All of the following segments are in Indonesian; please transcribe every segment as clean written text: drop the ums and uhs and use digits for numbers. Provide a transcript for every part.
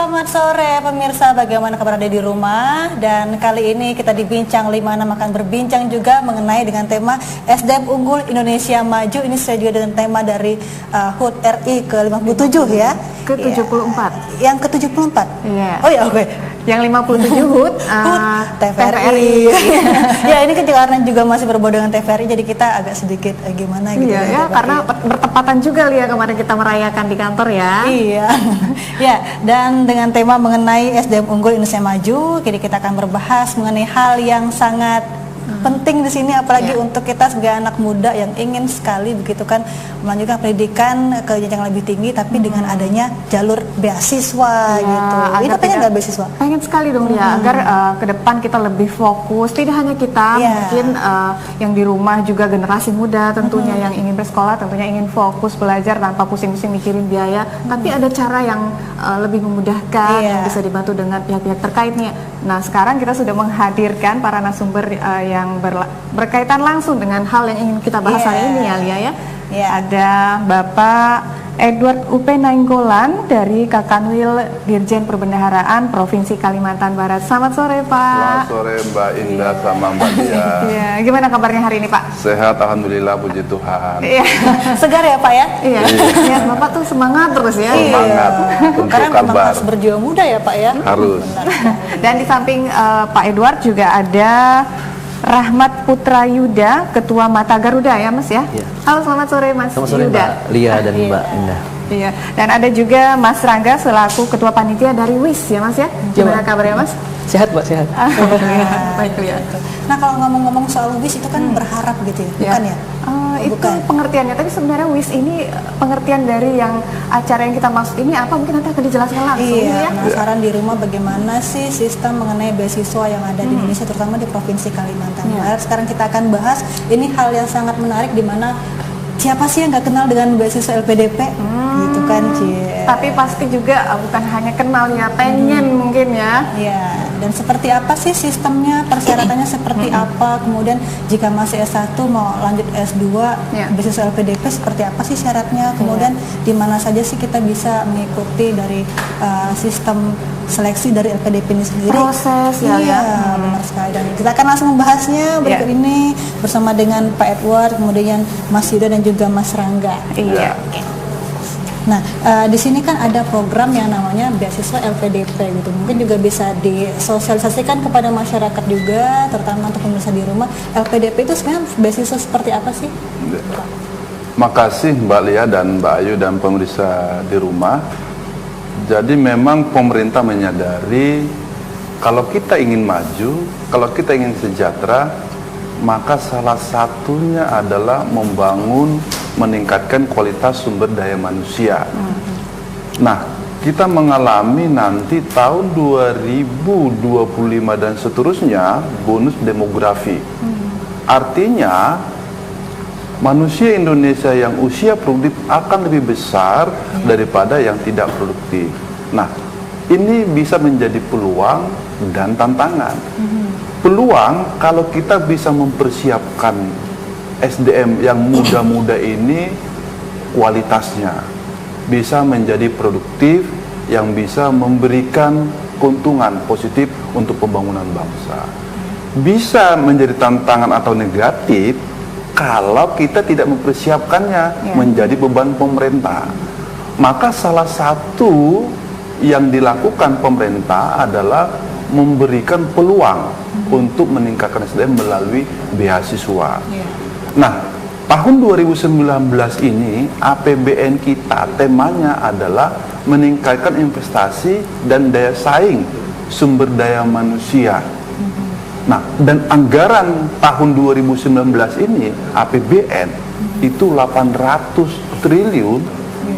Selamat sore pemirsa, bagaimana kabar Anda di rumah? Dan kali ini kita di Bincang 56 akan berbincang juga mengenai dengan tema SDM Unggul Indonesia Maju. Ini saya juga dengan tema dari HUT RI ke-57 ya. Ke-74. Yang ke-74? Iya. Oh ya, oke. Yang 57 HUT TVRI. Ya, ini kan karena juga masih berbau dengan TVRI, jadi kita agak sedikit gimana gitu. Iya ya, karena bertepatan juga Lia kemarin kita merayakan di kantor ya. Iya. Ya, dan dengan tema mengenai SDM Unggul Indonesia Maju, kini kita akan berbahas mengenai hal yang sangat penting di sini, apalagi untuk kita sebagai anak muda yang ingin sekali begitu kan melanjutkan pendidikan ke jenjang lebih tinggi, tapi dengan adanya jalur beasiswa gitu. Ini pengen nggak beasiswa? Pengen sekali dong ya, agar ke depan kita lebih fokus. Tidak hanya kita, mungkin yang di rumah juga generasi muda tentunya yang ingin bersekolah, tentunya ingin fokus belajar tanpa pusing-pusing mikirin biaya. Tapi ada cara yang lebih memudahkan, yang bisa dibantu dengan pihak-pihak terkaitnya. Nah, sekarang kita sudah menghadirkan para narasumber yang berkaitan langsung dengan hal yang ingin kita bahas hari ini ya, Lia ya. Ada Bapak Edward UP Nainggolan dari Kakanwil Dirjen Perbendaharaan Provinsi Kalimantan Barat. Selamat sore Pak. Selamat sore Mbak Indah sama Mbak Lia. Gimana kabarnya hari ini Pak? Sehat, alhamdulillah, puji Tuhan. Segar ya Pak ya? Iya. Bapak tuh semangat terus ya. Semangat untuk karena kabar. Harus berjiwa muda ya Pak ya. Harus. Dan di samping Pak Edward juga ada Rahmat Putra Yuda, Ketua Mata Garuda ya Mas ya? Halo, selamat sore Mas Yuda. Selamat sore Mbak Lia dan Mbak Indah. Iya, dan ada juga Mas Rangga selaku Ketua Panitia dari WIS ya Mas ya? Gimana kabarnya Mas? Sehat Mbak, sehat. Baik Lia. Nah, kalau ngomong-ngomong soal WIS itu kan berharap gitu ya, bukan ya? Itu pengertiannya, tapi sebenarnya WIS ini pengertian dari yang acara yang kita maksud ini apa, mungkin nanti akan dijelaskan langsung ya. Penasaran di rumah bagaimana sih sistem mengenai beasiswa yang ada di Indonesia, terutama di Provinsi Kalimantan Barat. Sekarang kita akan bahas, ini hal yang sangat menarik di mana siapa sih yang nggak kenal dengan beasiswa LPDP gitu kan, Tapi pasti juga bukan hanya kenal ya, pengen mungkin ya. Iya, dan seperti apa sih sistemnya, persyaratannya seperti apa, kemudian jika masih S1 mau lanjut S2 beasiswa LPDP seperti apa sih syaratnya, kemudian di mana saja sih kita bisa mengikuti dari sistem seleksi dari LPDP ini sendiri. Proses ya. Benar sekali. Dan kita akan langsung membahasnya berikut ini bersama dengan Pak Edward, kemudian Mas Yuda dan juga Mas Rangga. Iya. Nah, di sini kan ada program yang namanya beasiswa LPDP gitu. Mungkin juga bisa disosialisasikan kepada masyarakat juga, terutama untuk pemirsa di rumah. LPDP itu sebenarnya beasiswa seperti apa sih? Makasih Mbak Lia dan Mbak Ayu dan pemirsa di rumah. Jadi memang pemerintah menyadari kalau kita ingin maju, kalau kita ingin sejahtera, maka salah satunya adalah meningkatkan kualitas sumber daya manusia. Nah, kita mengalami nanti tahun 2025 dan seterusnya bonus demografi. Artinya manusia Indonesia yang usia produktif akan lebih besar daripada yang tidak produktif. Nah, ini bisa menjadi peluang dan tantangan. Peluang kalau kita bisa mempersiapkan SDM yang muda-muda ini kualitasnya bisa menjadi produktif, yang bisa memberikan keuntungan positif untuk pembangunan bangsa. Bisa menjadi tantangan atau negatif kalau kita tidak mempersiapkannya menjadi beban pemerintah. Maka salah satu yang dilakukan pemerintah adalah memberikan peluang untuk meningkatkan SDM melalui beasiswa. Nah, tahun 2019 ini APBN kita temanya adalah meningkatkan investasi dan daya saing sumber daya manusia. Nah, dan anggaran tahun 2019 ini APBN itu 800 triliun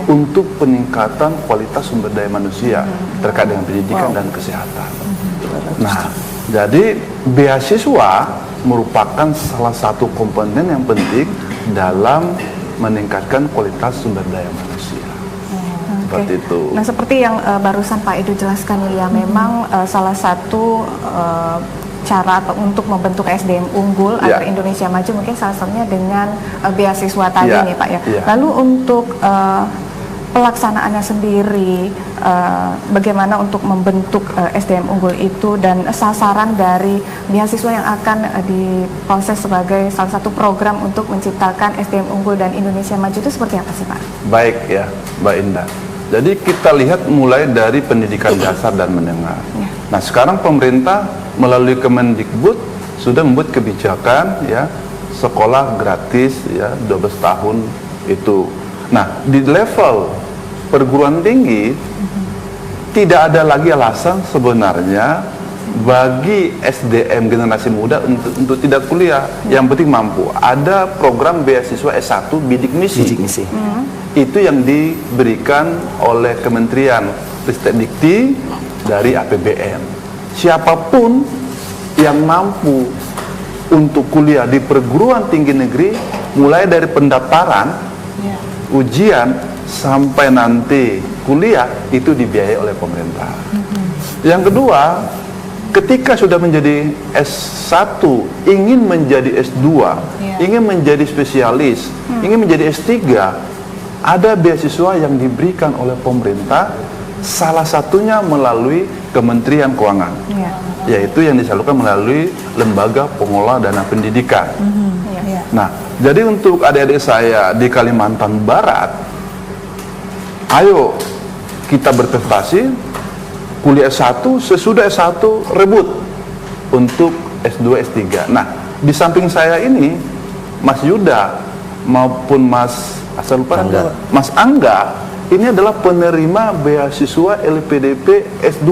untuk peningkatan kualitas sumber daya manusia terkait dengan pendidikan dan kesehatan. Nah, jadi beasiswa merupakan salah satu komponen yang penting dalam meningkatkan kualitas sumber daya manusia. Seperti itu. Nah, seperti yang barusan Pak Edu jelaskan ya, memang salah satu cara untuk membentuk SDM unggul agar Indonesia maju mungkin salah satunya dengan beasiswa tadi nih Pak ya. Lalu untuk pelaksanaannya sendiri, bagaimana untuk membentuk SDM unggul itu, dan sasaran dari beasiswa yang akan diproses sebagai salah satu program untuk menciptakan SDM unggul dan Indonesia Maju itu seperti apa sih Pak? Baik ya, Mbak Indah. Jadi kita lihat mulai dari pendidikan dasar dan menengah. Ya. Nah sekarang pemerintah melalui Kemendikbud sudah membuat kebijakan ya sekolah gratis ya 12 tahun itu. Nah di level perguruan tinggi tidak ada lagi alasan sebenarnya bagi SDM generasi muda untuk tidak kuliah. Yang penting mampu. Ada program beasiswa S1 bidik misi. Itu yang diberikan oleh Kementerian Ristek Dikti dari APBN. Siapapun yang mampu untuk kuliah di perguruan tinggi negeri, mulai dari pendaftaran, ujian, sampai nanti kuliah, itu dibiayai oleh pemerintah. Yang kedua, ketika sudah menjadi S1, ingin menjadi S2, ingin menjadi spesialis, ingin menjadi S3, ada beasiswa yang diberikan oleh pemerintah, salah satunya melalui Kementerian Keuangan, yaitu yang disalurkan melalui Lembaga Pengelola Dana Pendidikan. Nah, jadi untuk adik-adik saya di Kalimantan Barat, ayo kita berprestasi, kuliah S1, sesudah S1 rebut untuk S2, S3. Nah, di samping saya ini, Mas Yuda maupun Mas Mas Angga, ini adalah penerima beasiswa LPDP S2.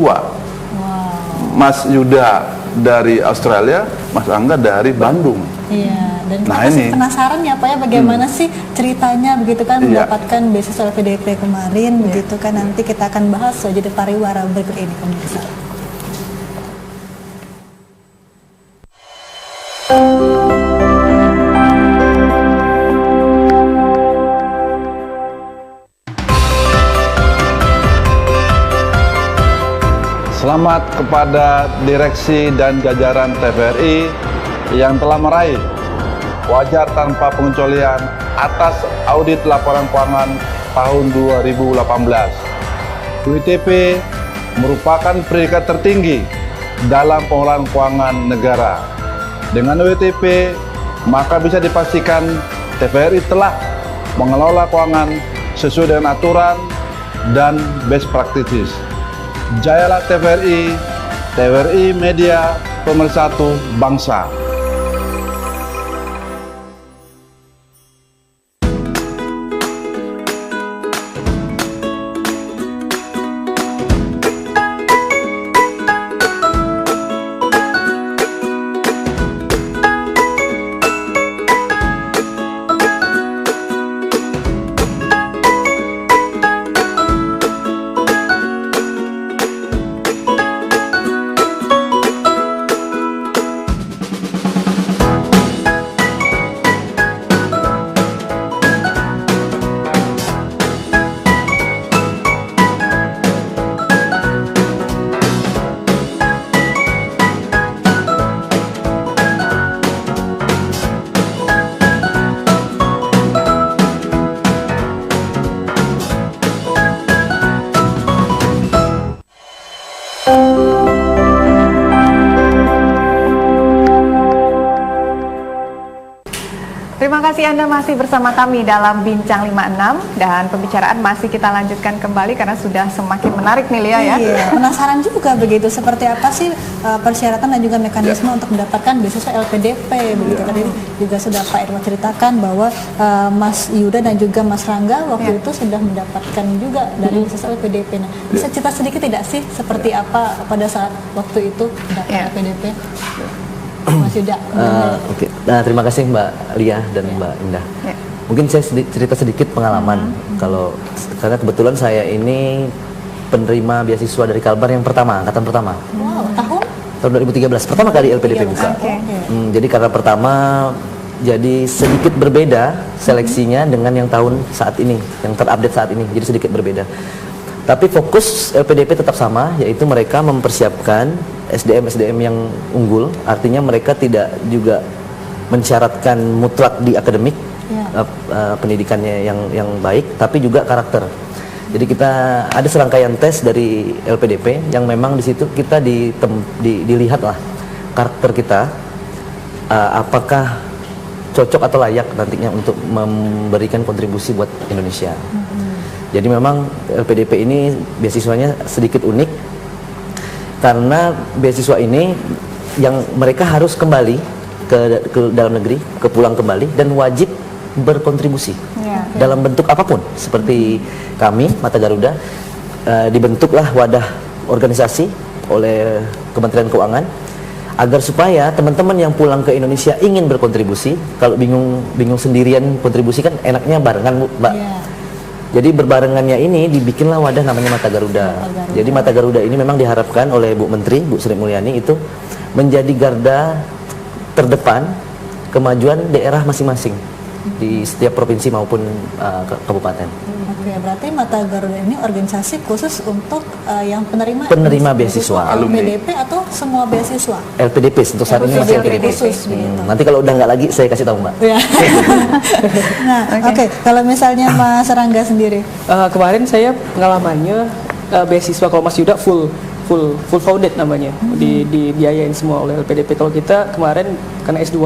Mas Yuda dari Australia, Mas Angga dari Bandung. Iya, dan kita masih penasaran ya Pak ya, bagaimana sih ceritanya begitu kan mendapatkan beasiswa LPDP kemarin begitu kan, nanti kita akan bahas saja di pariwara berikut ini pemirsa. Selamat kepada direksi dan jajaran TVRI yang telah meraih wajar tanpa pengecualian atas audit laporan keuangan tahun 2018. WTP merupakan predikat tertinggi dalam pengelolaan keuangan negara. Dengan WTP, maka bisa dipastikan TVRI telah mengelola keuangan sesuai dengan aturan dan best practices. Jayalah TVRI, TVRI Media Pemersatu Bangsa. Terima kasih Anda masih bersama kami dalam Bincang 56, dan pembicaraan masih kita lanjutkan kembali karena sudah semakin menarik nih Lia ya. Iya, penasaran juga begitu seperti apa sih persyaratan dan juga mekanisme untuk mendapatkan beasiswa LPDP begitu. Tadi juga sudah Pak Irwan ceritakan bahwa Mas Yuda dan juga Mas Rangga waktu itu sudah mendapatkan juga dari beasiswa LPDP. Nah, bisa cerita sedikit tidak sih seperti apa pada saat waktu itu mendapatkan LPDP? Mas Yuda. Oke. Nah, terima kasih Mbak Lia dan Mbak Indah. Mungkin saya cerita sedikit pengalaman. Karena kebetulan saya ini penerima beasiswa dari Kalbar yang pertama, angkatan pertama. Wow, tahun 2013 pertama kali LPDP buka. Jadi karena pertama, jadi sedikit berbeda seleksinya dengan yang tahun saat ini, yang terupdate saat ini. Jadi sedikit berbeda. Tapi fokus LPDP tetap sama, yaitu mereka mempersiapkan SDM yang unggul. Artinya mereka tidak juga mensyaratkan mutlak di akademik pendidikannya yang baik, tapi juga karakter. Jadi kita ada serangkaian tes dari LPDP yang memang di situ kita dilihatlah karakter kita, apakah cocok atau layak nantinya untuk memberikan kontribusi buat Indonesia. Jadi memang LPDP ini beasiswanya sedikit unik karena beasiswa ini yang mereka harus kembali ke dalam negeri, pulang kembali dan wajib berkontribusi dalam bentuk apapun. Seperti kami Mata Garuda dibentuklah wadah organisasi oleh Kementerian Keuangan agar supaya teman-teman yang pulang ke Indonesia ingin berkontribusi, kalau bingung sendirian kontribusi kan enaknya barengan, Mbak. Jadi berbarengannya ini dibikinlah wadah namanya Mata Garuda. Jadi Mata Garuda ini memang diharapkan oleh Bu Menteri, Bu Sri Mulyani itu menjadi garda terdepan kemajuan daerah masing-masing di setiap provinsi maupun kabupaten. Oke, berarti Mata Garuda ini organisasi khusus untuk yang penerima beasiswa, LPDP atau semua beasiswa? LPDP untuk saat ini masih LPDP. Nanti kalau udah nggak lagi saya kasih tahu, Mbak. Nah, oke. Kalau misalnya Mas Rangga sendiri, kemarin saya pengalamannya beasiswa kalau Mas Yuda full founded namanya, dibiayain semua oleh LPDP. Kalau kita kemarin karena S2,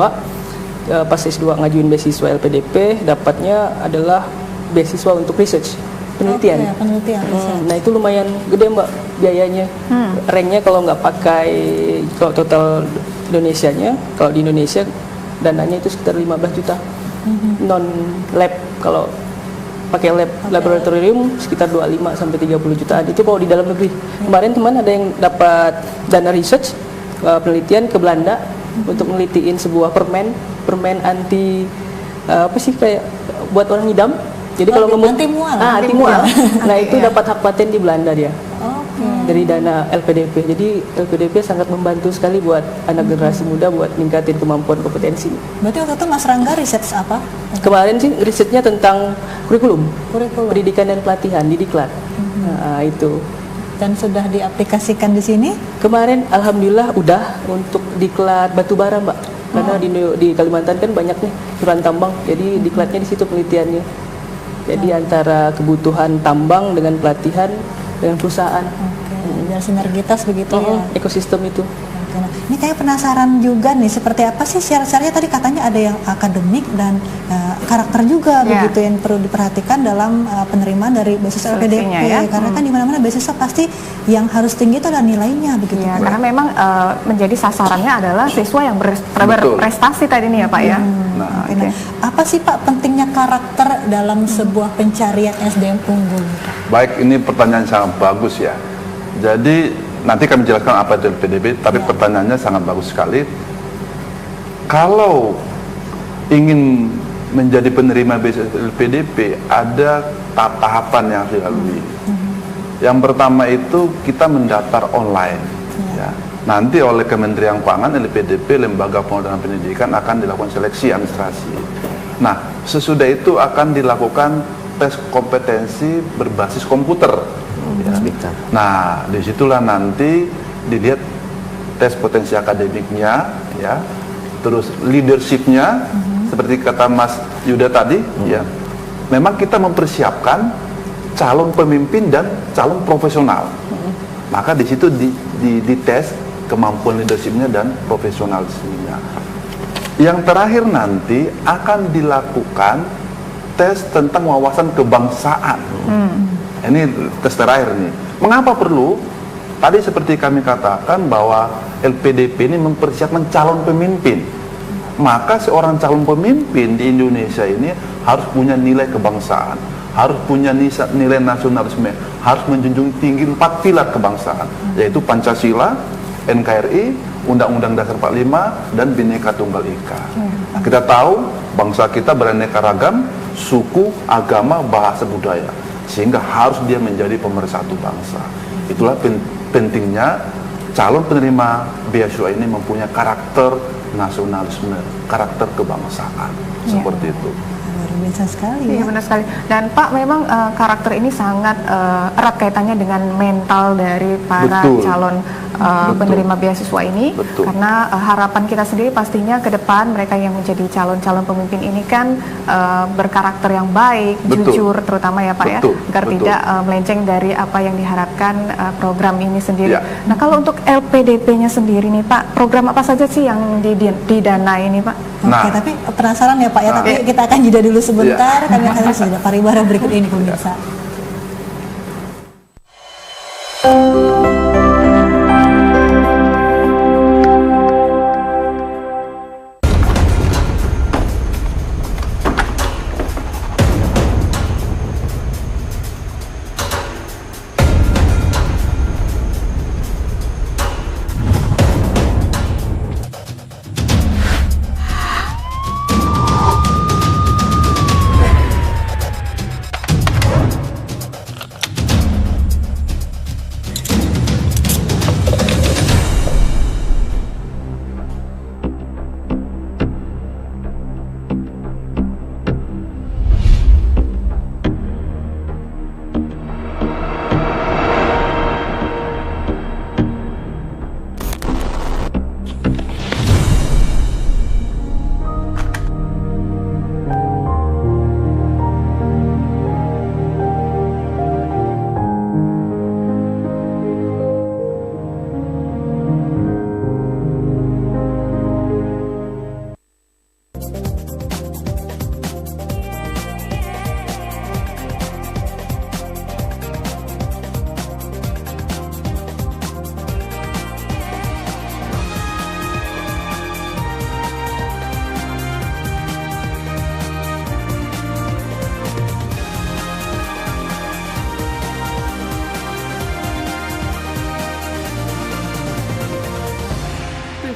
pas S2 ngajuin beasiswa LPDP, dapatnya adalah beasiswa untuk research, penelitian. Nah itu lumayan gede Mbak biayanya. Ranknya kalau nggak pakai, kalau total Indonesianya, kalau di Indonesia dananya itu sekitar 15 juta. Non lab, kalau pakai laboratorium sekitar 25 sampai 30 jutaan. Itu kalau di dalam negeri. Kemarin teman ada yang dapat dana research penelitian ke Belanda untuk menelitiin sebuah permen anti apa sih, kayak buat orang ngidam. Jadi kalau ngomong anti mual. Nah, itu dapat hak paten di Belanda dia. Dari dana LPDP. Jadi LPDP sangat membantu sekali buat anak generasi muda buat ningkatin kemampuan kompetensi. Berarti waktu itu Mas Rangga riset apa? Kemarin sih risetnya tentang kurikulum. Pendidikan dan pelatihan di Diklat. Nah, itu. Dan sudah diaplikasikan di sini? Kemarin alhamdulillah udah untuk Diklat Batubara, Mbak. Karena di Kalimantan kan banyak nih curan tambang. Jadi Diklatnya di situ penelitiannya. Jadi antara kebutuhan tambang dengan pelatihan dengan perusahaan. Biar sinergitas begitu ya. Ekosistem itu. Nah, ini kayak penasaran juga nih, seperti apa sih syarat-syaratnya? Tadi katanya ada yang akademik dan karakter juga begitu yang perlu diperhatikan dalam penerimaan dari beasiswa LPDP karena kan di mana-mana beasiswa pasti yang harus tinggi itu adalah nilainya begitu. Karena memang menjadi sasarannya adalah siswa yang berprestasi tadi nih ya Pak ya. Nah, apa sih Pak pentingnya karakter dalam sebuah pencarian SDM unggul? Baik, ini pertanyaan sangat bagus ya. Jadi nanti kami jelaskan apa itu LPDP, tapi pertanyaannya sangat bagus sekali. Kalau ingin menjadi penerima beasiswa LPDP, ada tahapan yang harus dilalui. Yang pertama itu kita mendaftar online. Ya. Nanti oleh Kementerian Keuangan, LPDP, Lembaga Pengembangan Pendidikan akan dilakukan seleksi administrasi. Nah, sesudah itu akan dilakukan tes kompetensi berbasis komputer. Nah, disitulah nanti dilihat tes potensi akademiknya, ya, terus leadershipnya, seperti kata Mas Yuda tadi, ya. Memang kita mempersiapkan calon pemimpin dan calon profesional. Maka di situ dites kemampuan leadershipnya dan profesionalismenya. Yang terakhir nanti akan dilakukan tes tentang wawasan kebangsaan. Ini tes terakhir nih. Mengapa perlu? Tadi seperti kami katakan bahwa LPDP ini mempersiapkan calon pemimpin. Maka seorang calon pemimpin di Indonesia ini harus punya nilai kebangsaan, harus punya nilai nasionalisme, harus menjunjung tinggi 4 pilar kebangsaan, yaitu Pancasila, NKRI, Undang-Undang Dasar 45, dan Bhinneka Tunggal Ika. Nah, kita tahu bangsa kita beraneka ragam, suku, agama, bahasa, budaya. Sehingga harus dia menjadi pemersatu bangsa. Itulah pentingnya calon penerima beasiswa ini mempunyai karakter nasionalisme, karakter kebangsaan, seperti itu. Luar biasa sekali. Iya, benar sekali. Dan Pak, memang karakter ini sangat erat kaitannya dengan mental dari para calon penerima beasiswa ini. Betul. Karena harapan kita sendiri pastinya ke depan mereka yang menjadi calon-calon pemimpin ini kan berkarakter yang baik, Betul. jujur terutama ya Pak Betul. ya, agar Betul. tidak melenceng dari apa yang diharapkan program ini sendiri. Ya. Nah kalau untuk LPDP-nya sendiri nih Pak, program apa saja sih yang didanai ini Pak? Nah. Oke, tapi penasaran ya Pak ya, Nah. tapi kita akan jeda dulu sebentar, kami akan sudah pariwara berikut ini pemirsa.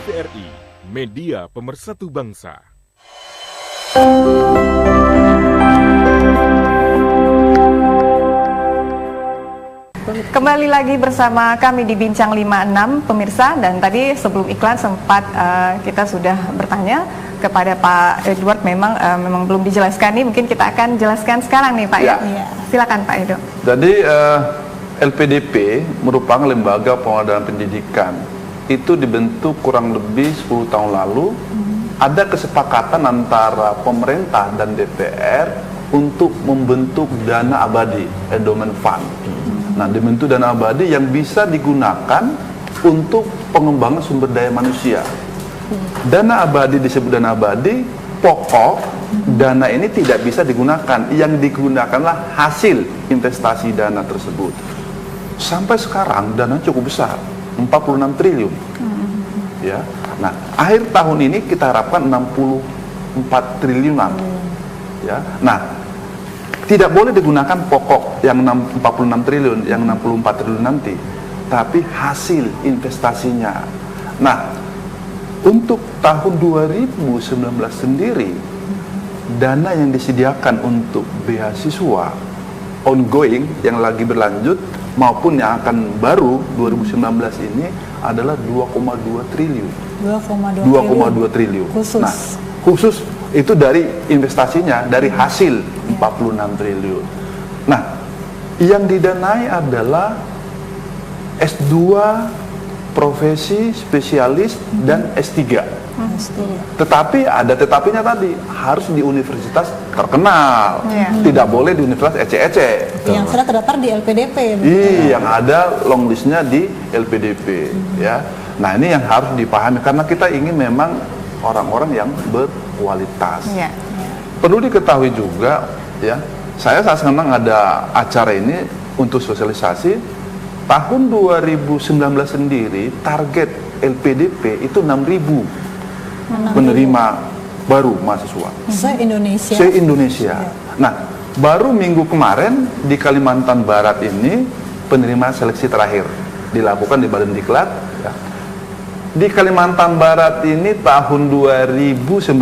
TVRI, Media Pemersatu Bangsa. Kembali lagi bersama kami di Bincang 56 pemirsa, dan tadi sebelum iklan sempat kita sudah bertanya kepada Pak Edward, memang belum dijelaskan nih, mungkin kita akan jelaskan sekarang nih Pak ya. Ya. Silakan Pak Edo. Jadi LPDP merupakan lembaga pengadaan pendidikan. Itu dibentuk kurang lebih 10 tahun lalu. Ada kesepakatan antara pemerintah dan DPR untuk membentuk dana abadi, endowment fund. Nah, dibentuk dana abadi yang bisa digunakan untuk pengembangan sumber daya manusia. Dana abadi disebut dana abadi, pokok dana ini tidak bisa digunakan. Yang digunakanlah hasil investasi dana tersebut. Sampai sekarang dana cukup besar, 46 triliun. Ya. Nah, akhir tahun ini kita harapkan 64 triliunan. Ya. Nah, tidak boleh digunakan pokok yang 46 triliun, yang 64 triliun nanti, tapi hasil investasinya. Nah, untuk tahun 2019 sendiri, dana yang disediakan untuk beasiswa ongoing yang lagi berlanjut maupun yang akan baru 2019 ini adalah 2,2 triliun. 2,2 triliun. Khusus. Nah, khusus itu dari investasinya, dari hasil 46 triliun. Nah, yang didanai adalah S2, profesi, spesialis, dan S3. Tetapi ada tetapinya tadi, harus di universitas terkenal, tidak boleh di universitas ece-ece. Yang sudah terdaftar di LPDP. Yang ada long listnya di LPDP. Ya. Nah, ini yang harus dipahami karena kita ingin memang orang-orang yang berkualitas. Perlu diketahui juga, ya, saya sangat senang ada acara ini untuk sosialisasi. Tahun 2019 sendiri target LPDP itu 6.000 penerima baru mahasiswa Se-Indonesia. se-Indonesia. Nah, baru minggu kemarin di Kalimantan Barat ini penerima seleksi terakhir dilakukan di Badan Diklat. Ya. Di Kalimantan Barat ini tahun 2019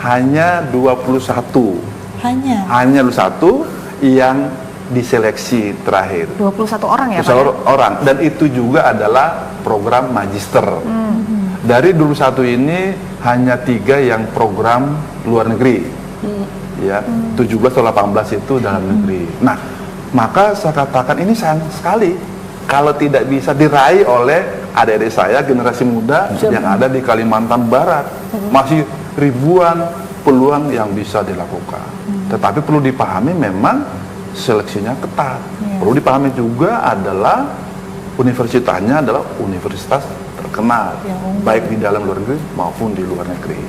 hanya 21. Hanya 21 yang diseleksi terakhir. 21 orang ya Pak? 21 orang, dan itu juga adalah program magister. Dari 21 ini hanya 3 yang program luar negeri. Ya, 17 atau 18 itu dalam negeri. Nah, maka saya katakan ini sayang sekali kalau tidak bisa diraih oleh adik-adik saya generasi muda yang ada di Kalimantan Barat. Masih ribuan peluang yang bisa dilakukan. Tetapi perlu dipahami memang seleksinya ketat. Perlu dipahami juga adalah universitasnya adalah universitas terkenal, baik di dalam luar negeri maupun di luar negeri.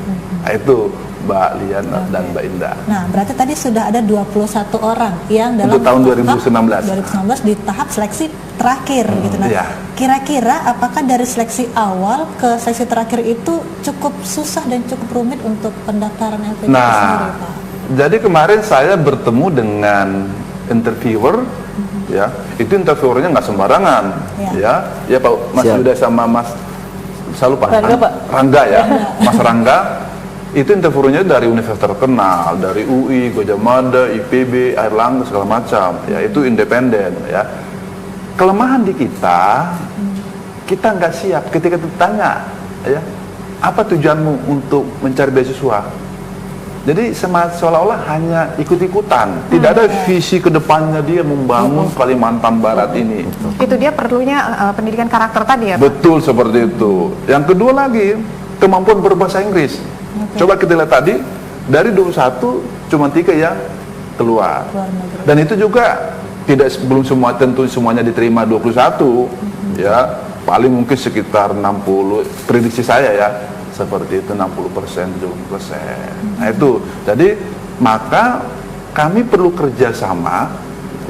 Nah, itu Mbak Lian dan Mbak Indah. Nah, berarti tadi sudah ada 21 orang yang dalam Untuk tahun tahap 2019 di tahap seleksi terakhir gitu. Nah, iya. kira-kira apakah dari seleksi awal ke seleksi terakhir itu cukup susah dan cukup rumit untuk pendaftaran LPDP sendiri, Pak? Jadi kemarin saya bertemu dengan interviewer, ya, itu interviewernya nggak sembarangan, ya Pak Mas Yuda sama Mas, saya lupa, Rangga ya, Mas Rangga, itu interviewernya dari universitas terkenal, dari UI, Gadjah Mada, IPB, Airlangga segala macam, ya itu independen, ya. Kelemahan di kita nggak siap ketika ditanya, ya, apa tujuanmu untuk mencari beasiswa? Jadi seolah-olah hanya ikut-ikutan, tidak ada visi ke depannya dia membangun Kalimantan Barat ini. Itu dia perlunya pendidikan karakter tadi ya, Pak? Betul seperti itu. Yang kedua lagi, kemampuan berbahasa Inggris. Coba kita lihat tadi, dari 21 cuma 3 yang keluar. Dan itu juga belum semua, tentu semuanya diterima 21, ya paling mungkin sekitar 60, prediksi saya ya, seperti itu 60%, 70%. Nah itu, jadi maka kami perlu kerjasama,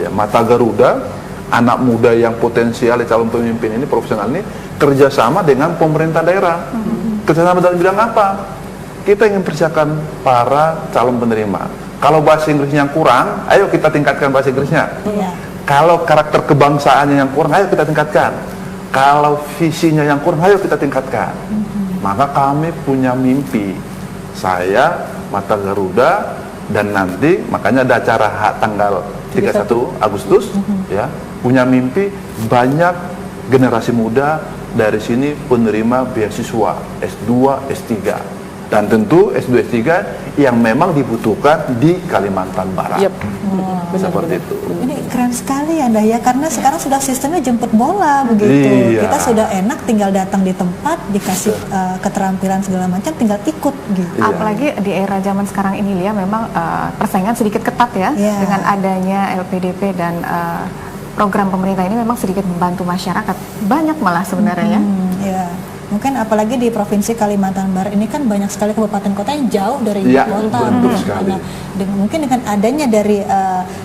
ya, Mata Garuda, anak muda yang potensial calon pemimpin ini, profesional ini, kerjasama dengan pemerintah daerah. Kerjasama dalam bidang apa? Kita ingin persiapkan para calon penerima. Kalau bahasa Inggrisnya yang kurang, ayo kita tingkatkan bahasa Inggrisnya. Kalau karakter kebangsaannya yang kurang, ayo kita tingkatkan. Kalau visinya yang kurang, ayo kita tingkatkan. Maka kami punya mimpi, saya, Mata Garuda, dan nanti makanya ada acara tanggal 31 Agustus, ya, punya mimpi banyak generasi muda dari sini penerima beasiswa S2, S3, dan tentu S2, S3 yang memang dibutuhkan di Kalimantan Barat. Seperti itu. Ini keren sekali ya, ya, karena sekarang sudah sistemnya jemput bola begitu. Kita sudah enak tinggal datang di tempat, dikasih keterampilan segala macam, tinggal ikut gitu. Apalagi di era zaman sekarang ini, Lia, memang persaingan sedikit ketat ya, dengan adanya LPDP dan program pemerintah ini memang sedikit membantu masyarakat. Banyak malah sebenarnya ya. Mungkin apalagi di Provinsi Kalimantan Barat ini kan banyak sekali kabupaten kota yang jauh dari kota. Mungkin dengan adanya dari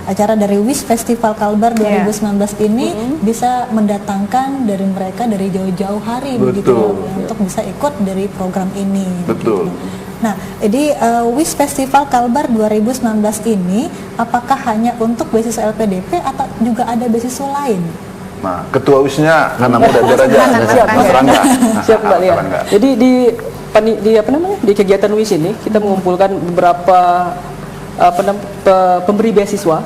acara dari WIS Festival Kalbar 2019 ini bisa mendatangkan dari mereka dari jauh-jauh hari begitu untuk bisa ikut dari program ini. Betul. Gitu. Nah, jadi WIS Festival Kalbar 2019 ini apakah hanya untuk beasiswa LPDP atau juga ada beasiswa lain? Nah, ketua WIS-nya anak muda biar aja, Mas Rangga. Siap, Mbak Lia. Jadi di apa namanya, di kegiatan WIS ini kita mengumpulkan beberapa pemberi beasiswa,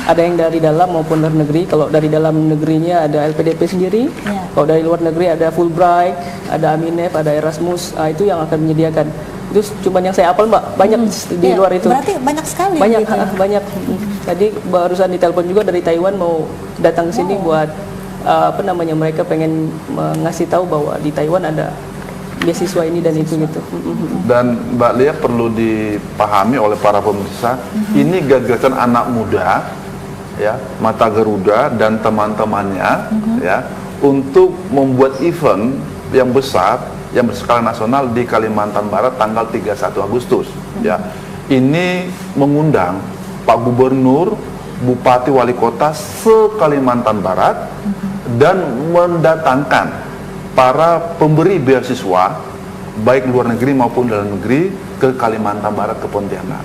ada yang dari dalam maupun luar negeri. Kalau dari dalam negerinya ada LPDP sendiri, kalau dari luar negeri ada Fulbright, ada Aminef, ada Erasmus, itu yang akan menyediakan. Itu cuma yang saya hafal, Mbak, banyak di luar itu. Berarti banyak sekali. Banyak, gitu. Banyak. Tadi barusan ditelepon juga dari Taiwan mau datang ke sini buat apa namanya, mereka pengen ngasih tahu bahwa di Taiwan ada beasiswa ini dan itu gitu. Dan Mbak Lia perlu dipahami oleh para pemirsa, ini gagasan anak muda, ya, Mata Garuda dan teman-temannya, ya, untuk membuat event yang besar, yang berskala nasional di Kalimantan Barat tanggal 31 Agustus. Ya, ini mengundang Pak Gubernur, Bupati, Wali Kota se-Kalimantan Barat, dan mendatangkan para pemberi beasiswa baik luar negeri maupun dalam negeri ke Kalimantan Barat, ke Pontianak.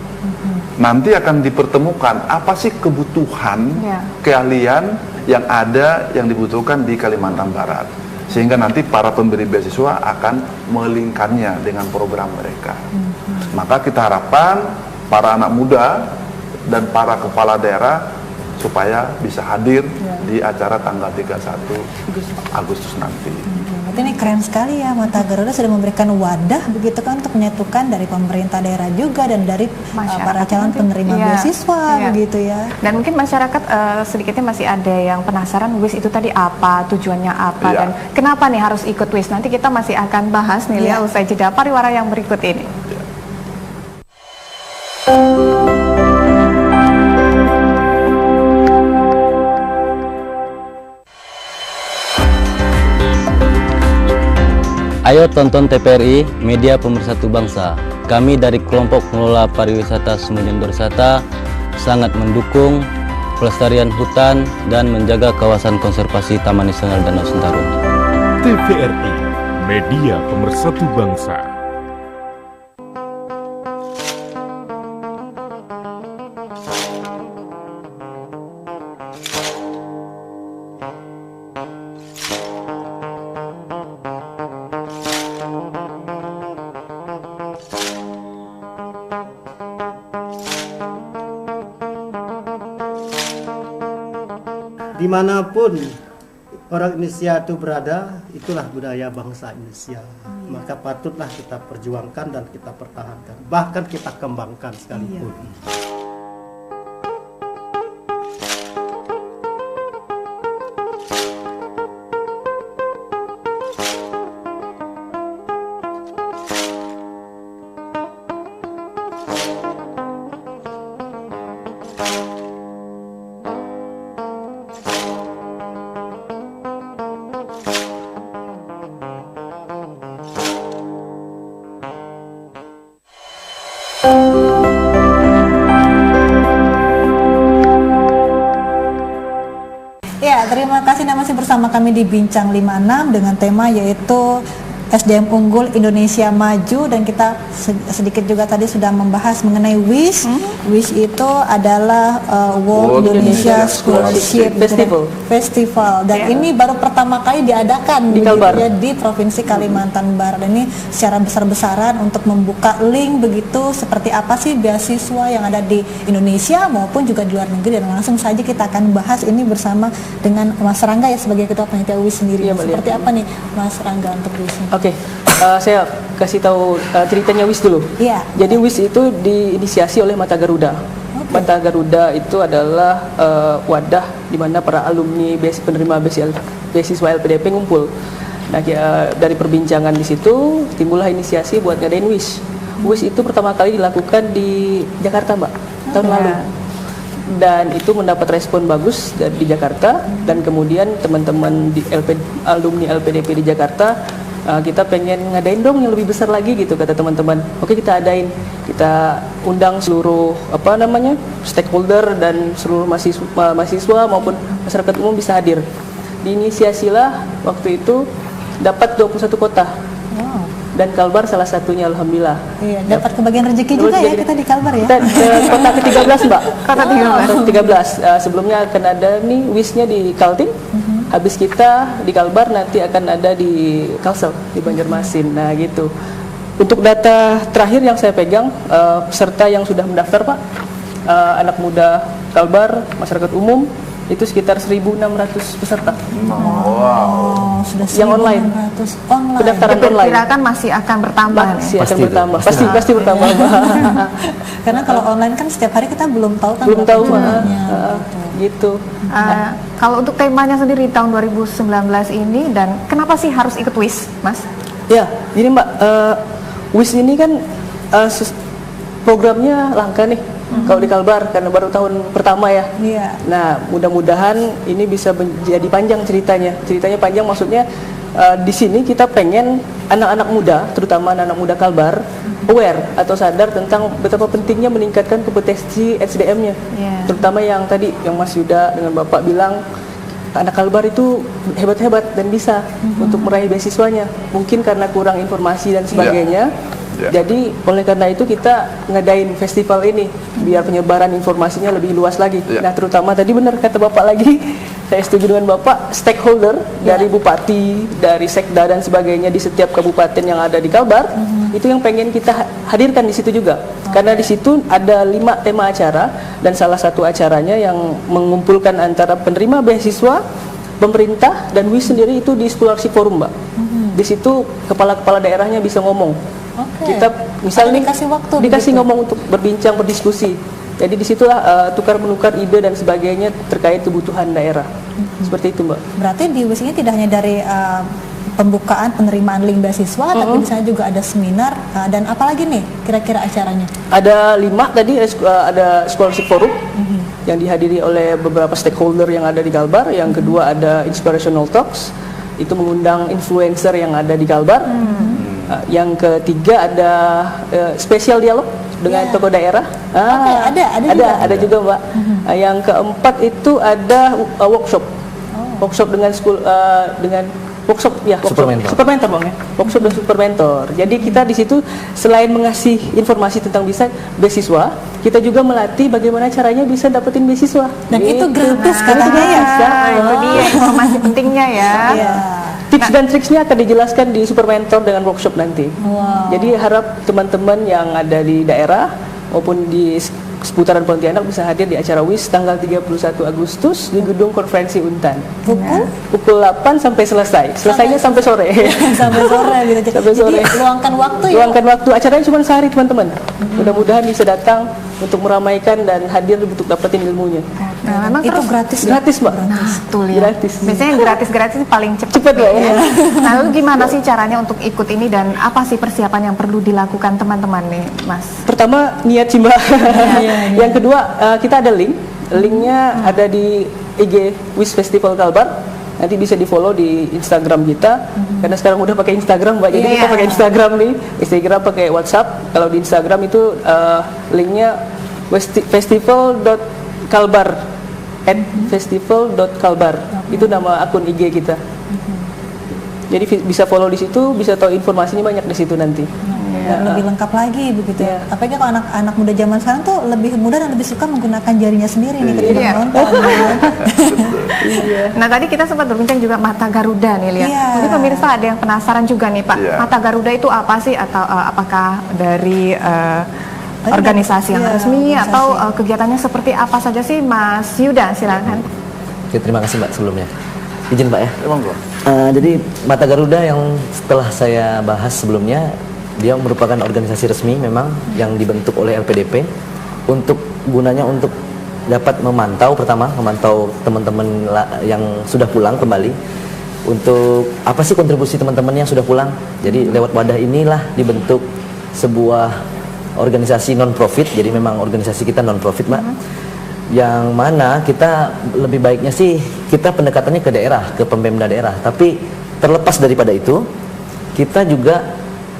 Nanti akan dipertemukan apa sih kebutuhan keahlian yang ada, yang dibutuhkan di Kalimantan Barat, sehingga nanti para pemberi beasiswa akan melingkarnya dengan program mereka. Maka kita harapkan para anak muda dan para kepala daerah supaya bisa hadir di acara tanggal 31 Agustus nanti. Ini keren sekali ya, Mata Garuda sudah memberikan wadah begitu kan untuk menyatukan dari pemerintah daerah juga dan dari para calon penerima beasiswa begitu ya. Dan mungkin masyarakat sedikitnya masih ada yang penasaran WIS itu tadi apa, tujuannya apa, dan kenapa nih harus ikut WIS. Nanti kita masih akan bahas nih ya usai jeda pariwara yang berikut ini. Ayo tonton TVRI, Media Pemersatu Bangsa. Kami dari kelompok pengelola pariwisata Semenjang Berwisata sangat mendukung pelestarian hutan dan menjaga kawasan konservasi Taman Nasional Danau Sentarung. TVRI, Media Pemersatu Bangsa. Dimanapun orang Indonesia itu berada, itulah budaya bangsa Indonesia. Maka patutlah kita perjuangkan dan kita pertahankan, bahkan kita kembangkan sekalipun. Ya, terima kasih. Masih bersama kami di Bincang 56 dengan tema yaitu SDM Unggul Indonesia Maju, dan kita sedikit juga tadi sudah membahas mengenai WIS. WIS itu adalah World Indonesia Scholarship Festival, dan ini baru pertama kali diadakan di Kalbar, di Provinsi Kalimantan Barat. Dan ini secara besar-besaran untuk membuka link begitu seperti apa sih beasiswa yang ada di Indonesia maupun juga di luar negeri. Dan langsung saja kita akan bahas ini bersama dengan Mas Rangga ya sebagai Ketua Panitia WIS sendiri. Seperti apa nih Mas Rangga untuk WIS ini? Oke, saya kasih tahu ceritanya WIS dulu. Iya. Jadi WIS itu diinisiasi oleh Mata Garuda. Mata Garuda itu adalah wadah di mana para alumni penerima beasiswa LPDP ngumpul. Nah, dari perbincangan di situ timbullah inisiasi buat ngadain WIS. WIS itu pertama kali dilakukan di Jakarta, Mbak, tahun lalu. Dan itu mendapat respon bagus di Jakarta, dan kemudian teman-teman di alumni LPDP di Jakarta, kita pengen ngadain dong yang lebih besar lagi gitu, kata teman-teman. Oke, kita adain, kita undang seluruh stakeholder dan seluruh mahasiswa maupun masyarakat umum bisa hadir. Diinisiasilah waktu itu dapat 21 kota. Dan Kalbar salah satunya, alhamdulillah. Iya, dapat kebagian rezeki juga ya kita di Kalbar ya. Kita kota ke-13, Mbak. Kota ke-13. Sebelumnya akan ada nih WIS-nya di Kaltim. Habis kita di Kalbar nanti akan ada di Kalsel di Banjarmasin. Nah, gitu. Untuk data terakhir yang saya pegang, peserta yang sudah mendaftar, Pak, anak muda Kalbar, masyarakat umum, itu sekitar 1.600 peserta. Wow, sudah yang online. Pendaftaran online. Diperkirakan masih akan bertambah. Pasti bertambah. Pasti bertambah. Karena kalau online kan setiap hari kita belum tahu kan. Belum tahu, gitu. Kalau untuk temanya sendiri tahun 2019 ini, dan kenapa sih harus ikut WIS, Mas? Ya, jadi Mbak, WIS ini kan programnya langka nih. Kalau di Kalbar karena baru tahun pertama ya. Nah, mudah-mudahan ini bisa menjadi panjang ceritanya. Ceritanya panjang maksudnya di sini kita pengen anak-anak muda, terutama anak-anak muda Kalbar, aware atau sadar tentang betapa pentingnya meningkatkan kompetensi SDM-nya. Terutama yang tadi yang Mas Yuda dengan Bapak bilang anak Kalbar itu hebat-hebat dan bisa untuk meraih beasiswanya. Mungkin karena kurang informasi dan sebagainya. Jadi oleh karena itu kita ngadain festival ini biar penyebaran informasinya lebih luas lagi. Nah, terutama tadi benar kata Bapak lagi, saya setuju dengan Bapak, stakeholder dari bupati, dari sekda dan sebagainya di setiap kabupaten yang ada di Kalbar, itu yang pengen kita hadirkan di situ juga. Karena di situ ada 5 tema acara, dan salah satu acaranya yang mengumpulkan antara penerima beasiswa, pemerintah dan WIS sendiri itu di Scholarship Forum, Mbak. di situ kepala-kepala daerahnya bisa ngomong. Kita misalnya dikasih ngomong untuk berbincang, berdiskusi. Jadi disitulah tukar-menukar ide dan sebagainya terkait kebutuhan daerah. Seperti itu, Mbak. Berarti di WIS ini tidak hanya dari pembukaan penerimaan link beasiswa, tapi misalnya juga ada seminar dan apalagi nih kira-kira acaranya? Ada 5 tadi, ada scholarship forum yang dihadiri oleh beberapa stakeholder yang ada di Kalbar. Yang kedua ada inspirational talks, itu mengundang influencer yang ada di Kalbar. Yang ketiga ada spesial dialog dengan tokoh daerah. Ada juga, Mbak. Yang keempat itu ada workshop dengan workshop Super mentor, Bang, ya. Workshop dan super mentor. Jadi kita di situ selain mengasih informasi tentang beasiswa, kita juga melatih bagaimana caranya bisa dapetin beasiswa. Dan itu gratis katanya ya. Itu dia informasi pentingnya ya. Tips dan triksnya akan dijelaskan di super mentor dengan workshop nanti. Jadi harap teman-teman yang ada di daerah maupun di seputaran Pontianak bisa hadir di acara WIS tanggal 31 Agustus di Gedung Konferensi Untan. Pukul 8 sampai selesai. Selesainya sampai sore. Sampai sore gitu. Sampai sore. Jadi luangkan waktu ya. Luangkan waktu. Acaranya cuma sehari, teman-teman. Mudah-mudahan bisa datang untuk meramaikan dan hadir untuk dapetin ilmunya. Nah, memang itu gratis, gratis, Mbak. Nah, tuh lihat. Gratis. Biasanya gratis paling cepat ya. Nah, lalu gimana sih caranya untuk ikut ini dan apa sih persiapan yang perlu dilakukan teman-teman nih, Mas? Pertama, niat sih, Mbak. Yang kedua, kita ada linknya ada di IG WIS Festival Kalbar. Nanti bisa di follow di Instagram kita, karena sekarang udah pakai Instagram, Mbak. Jadi kita pakai Instagram nih, Instagram pakai WhatsApp. Kalau di Instagram itu linknya festival.kalbar @festival.kalbar. Itu nama akun IG kita. Jadi bisa follow di situ, bisa tahu informasinya banyak di situ nanti. Lebih lengkap lagi begitu ya. Apalagi kalau anak-anak muda zaman sekarang tuh lebih mudah dan lebih suka menggunakan jarinya sendiri nih ketika menonton. Nah, tadi kita sempat berbincang juga Mata Garuda nih, lihat. Jadi pemirsa ada yang penasaran juga nih, Pak. Mata Garuda itu apa sih, atau apakah dari organisasi yang resmi atau kegiatannya seperti apa saja sih, Mas Yuda? Silakan. Oke, terima kasih, Mbak, sebelumnya. Izin, Mbak, ya. Jadi Mata Garuda yang setelah saya bahas sebelumnya, dia merupakan organisasi resmi memang yang dibentuk oleh LPDP untuk gunanya untuk dapat memantau teman-teman yang sudah pulang kembali, untuk apa sih kontribusi teman-teman yang sudah pulang. Jadi lewat wadah inilah dibentuk sebuah organisasi non-profit. Jadi memang organisasi kita non-profit, Mbak. Yang mana kita lebih baiknya sih kita pendekatannya ke daerah, ke pemda daerah. Tapi terlepas daripada itu, kita juga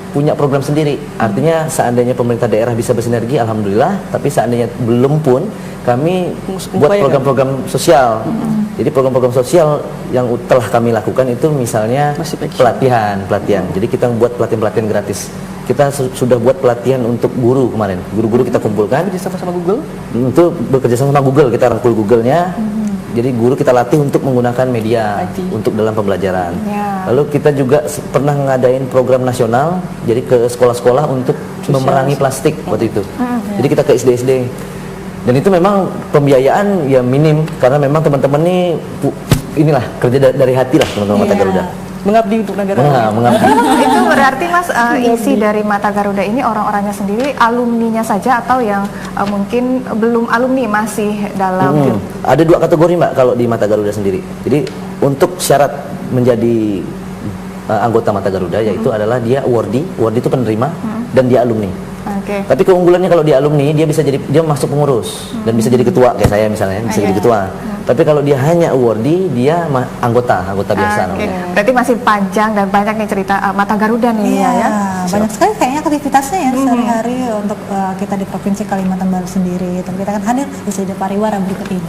punya program sendiri. Artinya seandainya pemerintah daerah bisa bersinergi, alhamdulillah. Tapi seandainya belum pun, kami buat program-program sosial. Jadi program-program sosial yang telah kami lakukan itu misalnya pelatihan. Jadi kita buat pelatihan gratis. Kita sudah buat pelatihan untuk guru kemarin. Guru-guru kita kumpulkan. Bekerja sama Google? Untuk bekerja sama Google, kita rangkul Google-nya. Jadi guru kita latih untuk menggunakan media untuk dalam pembelajaran. Lalu kita juga pernah ngadain program nasional, jadi ke sekolah-sekolah untuk memerangi plastik waktu itu. Jadi kita ke SD-SD. Dan itu memang pembiayaan ya minim, karena memang teman-teman inilah kerja dari hati lah teman-teman Mata Garuda. Mengabdi untuk negara. Mengabdi. Itu berarti, Mas, isi dari Mata Garuda ini orang-orangnya sendiri, alumninya saja, atau yang mungkin belum alumni masih dalam Ada 2 kategori, Mbak, kalau di Mata Garuda sendiri. Jadi untuk syarat menjadi anggota Mata Garuda yaitu adalah dia awardee itu penerima, dan dia alumni. Tapi keunggulannya kalau dia alumni, dia masuk pengurus dan bisa jadi ketua kayak saya misalnya, bisa jadi ketua. Tapi kalau dia hanya awardee, dia anggota biasa. Berarti masih panjang dan banyak nih cerita Mata Garuda nih ya. Banyak sekali kayaknya aktivitasnya ya sehari-hari untuk kita di Provinsi Kalimantan Barat sendiri. Tapi kita akan hadir di Sedi Pariwara berikut ini.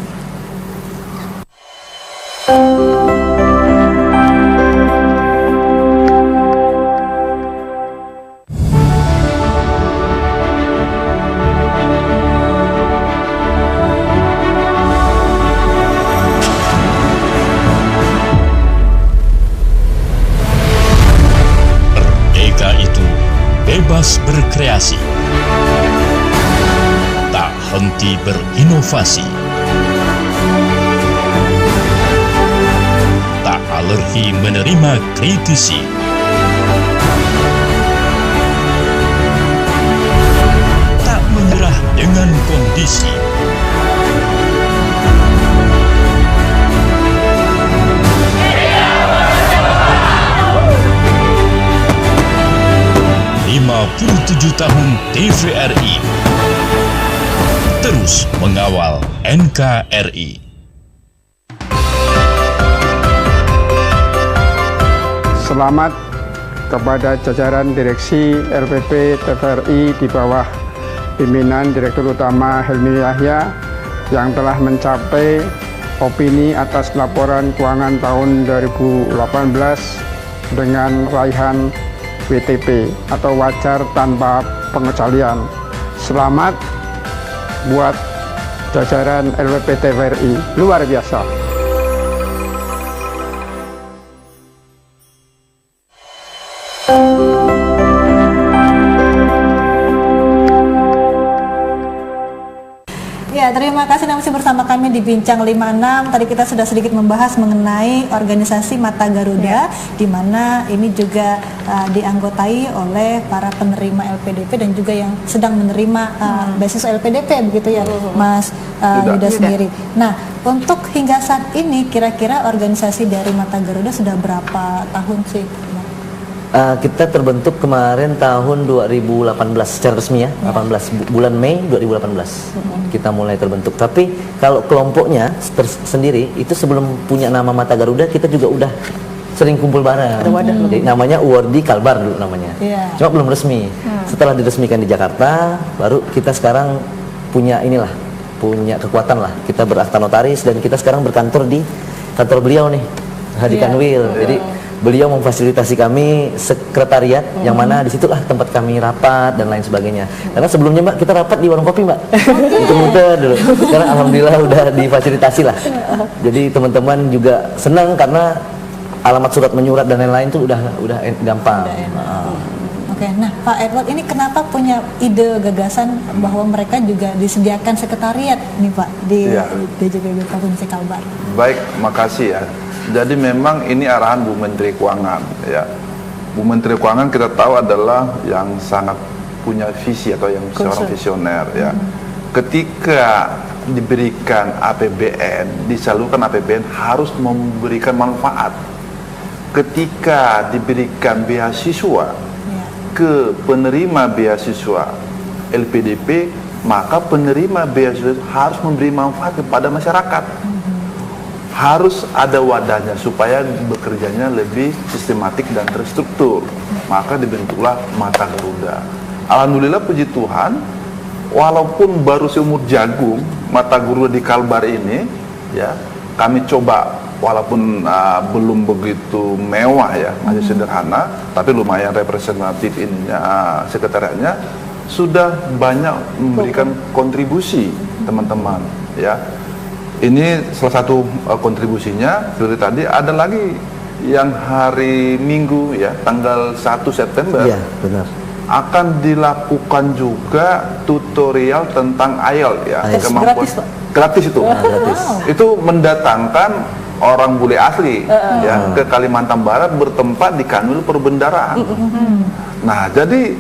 Bebas berkreasi, tak henti berinovasi, tak alergi menerima kritisi, edisi. tahun TVRI terus mengawal NKRI. Selamat kepada jajaran direksi LPP TVRI di bawah pimpinan Direktur Utama Helmi Yahya yang telah mencapai opini atas laporan keuangan tahun 2018 dengan raihan WTP atau wajar tanpa pengecualian. Selamat buat jajaran LPP TVRI, luar biasa. Ya, terima kasih masih bersama kami di Bincang 56. Tadi kita sudah sedikit membahas mengenai organisasi Mata Garuda, di mana ini juga dianggotai oleh para penerima LPDP dan juga yang sedang menerima beasiswa LPDP, begitu ya, Mas Yuda sendiri. Nah, untuk hingga saat ini kira-kira organisasi dari Mata Garuda sudah berapa tahun sih? Kita terbentuk kemarin tahun 2018 secara resmi ya, 18 bulan Mei 2018 kita mulai terbentuk. Tapi kalau kelompoknya sendiri itu sebelum punya nama Mata Garuda kita juga udah sering kumpul bareng. Jadi namanya Uwardi Kalbar dulu namanya. Cuma belum resmi. Setelah diresmikan di Jakarta, baru kita sekarang punya punya kekuatan lah. Kita berakta notaris dan kita sekarang berkantor di kantor beliau nih, Hadi Kanwil. Jadi beliau memfasilitasi kami sekretariat yang mana disitulah tempat kami rapat dan lain sebagainya. Karena sebelumnya Mbak kita rapat di warung kopi Mbak, muter-muter dulu. Karena alhamdulillah udah difasilitasi lah. Jadi teman-teman juga senang karena alamat surat menyurat dan lain-lain tuh udah gampang. Oke, nah Pak Edward ini kenapa punya ide gagasan bahwa mereka juga disediakan sekretariat nih Pak di DJPB Provinsi Kalbar? Baik, makasih ya. Jadi memang ini arahan Bu Menteri Keuangan ya. Bu Menteri Keuangan kita tahu adalah yang sangat punya visi atau yang seorang visioner ya. Ketika diberikan APBN, disalurkan APBN harus memberikan manfaat. Ketika diberikan beasiswa ke penerima beasiswa LPDP, maka penerima beasiswa harus memberi manfaat kepada masyarakat. Harus ada wadahnya supaya bekerjanya lebih sistematik dan terstruktur. Maka dibentuklah Mata Garuda. Alhamdulillah puji Tuhan, walaupun baru seumur jagung Mata Garuda di Kalbar ini ya, kami coba walaupun belum begitu mewah ya, masih sederhana, tapi lumayan representatif ininya, sekretariatnya sudah banyak memberikan kontribusi teman-teman ya. Ini salah satu kontribusinya. Seperti tadi ada lagi yang hari Minggu ya, tanggal 1 September benar. akan dilakukan juga tutorial tentang IELTS ya. Gratis Pak? Gratis itu. Itu mendatangkan orang bule asli ya ke Kalimantan Barat bertempat di Kanwil Perbendaraan. Nah, jadi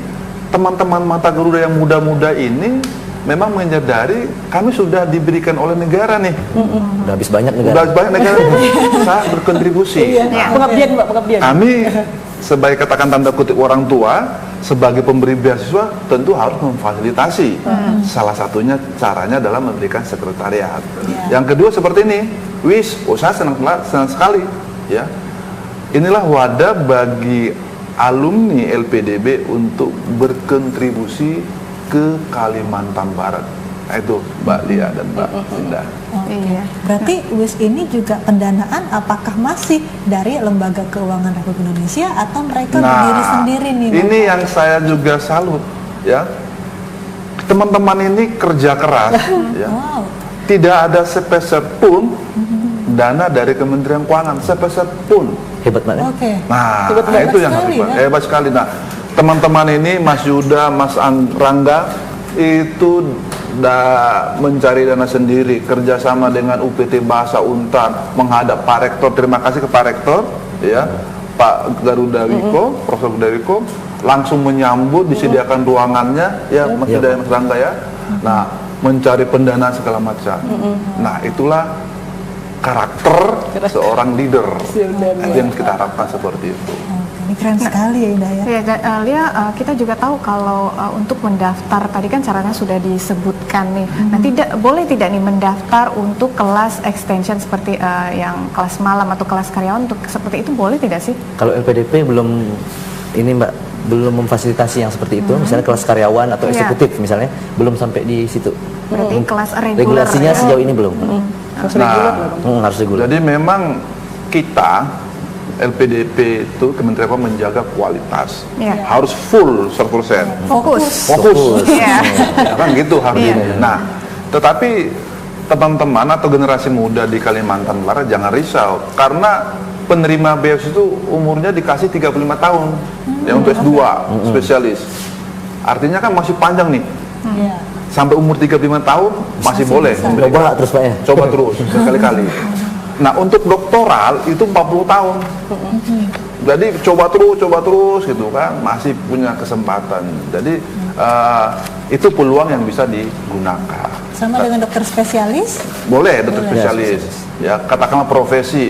teman-teman Mata Garuda yang muda-muda ini memang menyadari kami sudah diberikan oleh negara nih. Udah habis banyak negara. Udah habis banyak negara saat berkontribusi. Pengabdian Mbak, pengabdian. Kami sebagai katakan tanda kutip orang tua, sebagai pemberi beasiswa tentu harus memfasilitasi. Salah satunya caranya adalah memberikan sekretariat. Yang kedua seperti ini, saya senang sekali ya. Inilah wadah bagi alumni LPDB untuk berkontribusi ke Kalimantan Barat. Nah, itu Mbak Lia dan Mbak Indah. Berarti WIS ini juga pendanaan apakah masih dari Lembaga Keuangan Republik Indonesia atau mereka berdiri sendiri nih? Ini yang saya juga salut ya. Teman-teman ini kerja keras ya. Tidak ada sepeser pun dana dari Kementerian Keuangan, sepeser pun. Hebat banget. Nah, itu yang hebat sekali. Nah, teman-teman ini Mas Yuda, Mas Rangga itu mencari dana sendiri, kerjasama dengan UPT Bahasa Untar, menghadap Pak Rektor. Terima kasih ke Pak Rektor ya, Pak Garuda Wiko, Profesor Garuda Wiko, langsung menyambut, disediakan ruangannya ya Mas Yuda dan Mas Rangga ya. Nah, mencari pendanaan segala macam. Nah, itulah karakter seorang leader. Yang kita harapkan seperti itu. Ini keren sekali ya Indah ya. Ya, Lia, kita juga tahu kalau untuk mendaftar tadi kan caranya sudah disebutkan nih. Nah, boleh tidak nih mendaftar untuk kelas extension seperti yang kelas malam atau kelas karyawan, untuk seperti itu boleh tidak sih? Kalau LPDP belum ini Mbak, belum memfasilitasi yang seperti itu. Misalnya kelas karyawan atau eksekutif misalnya belum sampai di situ. Berarti kelas reguler. Regulasinya sejauh ini belum. Harus reguler lah, Bang. Harus reguler. Jadi memang kita LPDP itu Kementerian Agama menjaga kualitas, harus full 100%. Fokus. Kan gitu harusnya. Nah, tetapi teman-teman atau generasi muda di Kalimantan Barat jangan risau, karena penerima beasiswa itu umurnya dikasih 35 tahun ya untuk S2 spesialis. Artinya kan masih panjang nih. Sampai umur 35 tahun masih boleh. Coba terus Pak ya. Coba terus berkali-kali. Nah, untuk doktoral itu 40 tahun. Jadi coba terus gitu kan, masih punya kesempatan. Jadi itu peluang yang bisa digunakan. Sama dengan dokter spesialis? Boleh, dokter spesialis. Ya, katakanlah profesi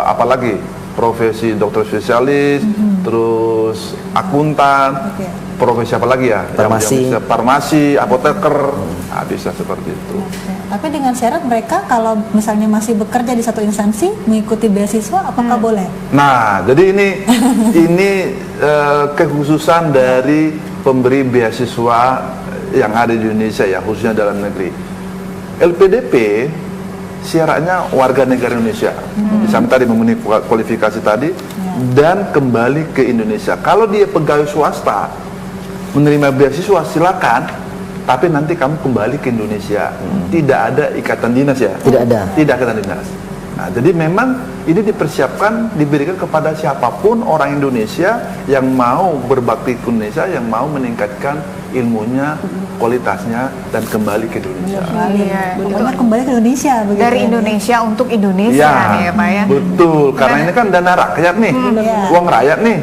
apalagi profesi dokter spesialis, terus akuntan, profesi apa lagi ya? Farmasi, apoteker, bisa seperti itu. Tapi dengan syarat mereka kalau misalnya masih bekerja di satu instansi mengikuti beasiswa, apakah boleh? Nah, jadi ini kekhususan dari pemberi beasiswa yang ada di Indonesia ya, khususnya dalam negeri. LPDP syaratnya warga negara Indonesia, sampai tadi memenuhi kualifikasi tadi, dan kembali ke Indonesia. Kalau dia pegawai swasta menerima beasiswa silakan, tapi nanti kamu kembali ke Indonesia. Tidak ada ikatan dinas ya? Tidak ada ikatan dinas. Nah, jadi memang ini dipersiapkan, diberikan kepada siapapun orang Indonesia yang mau berbakti ke Indonesia, yang mau meningkatkan ilmunya, kualitasnya, dan kembali ke Indonesia. Pokoknya kembali ke Indonesia. Dari Indonesia untuk Indonesia nih ya Pak ya. Betul, karena ini kan dana rakyat nih, uang rakyat nih.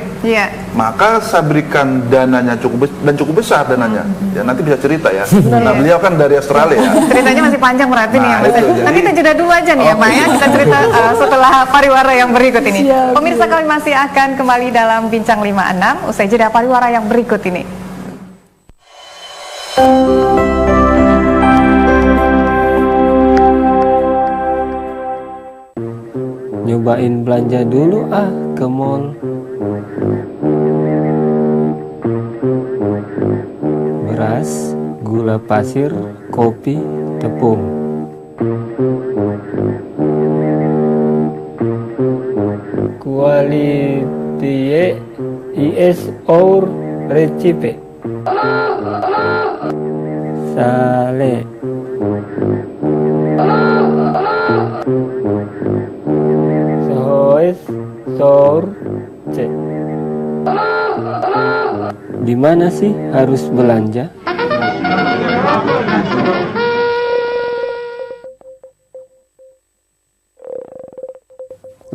Maka saya berikan dananya cukup besar dananya. Ya nanti bisa cerita ya. Nah, beliau kan dari Australia ya. Ceritanya masih panjang berarti nih ya Mas. Nanti kita jeda dulu aja nih ya Pak ya. Kita cerita setelah pariwara yang berikut ini. Pemirsa, kami masih akan kembali dalam Bincang 56 usai jeda pariwara yang berikut ini. Nyobain belanja dulu ke mall. Beras, gula pasir, kopi, tepung. Quality is our recipe. Sale. Sois sor c. Di mana sih harus belanja?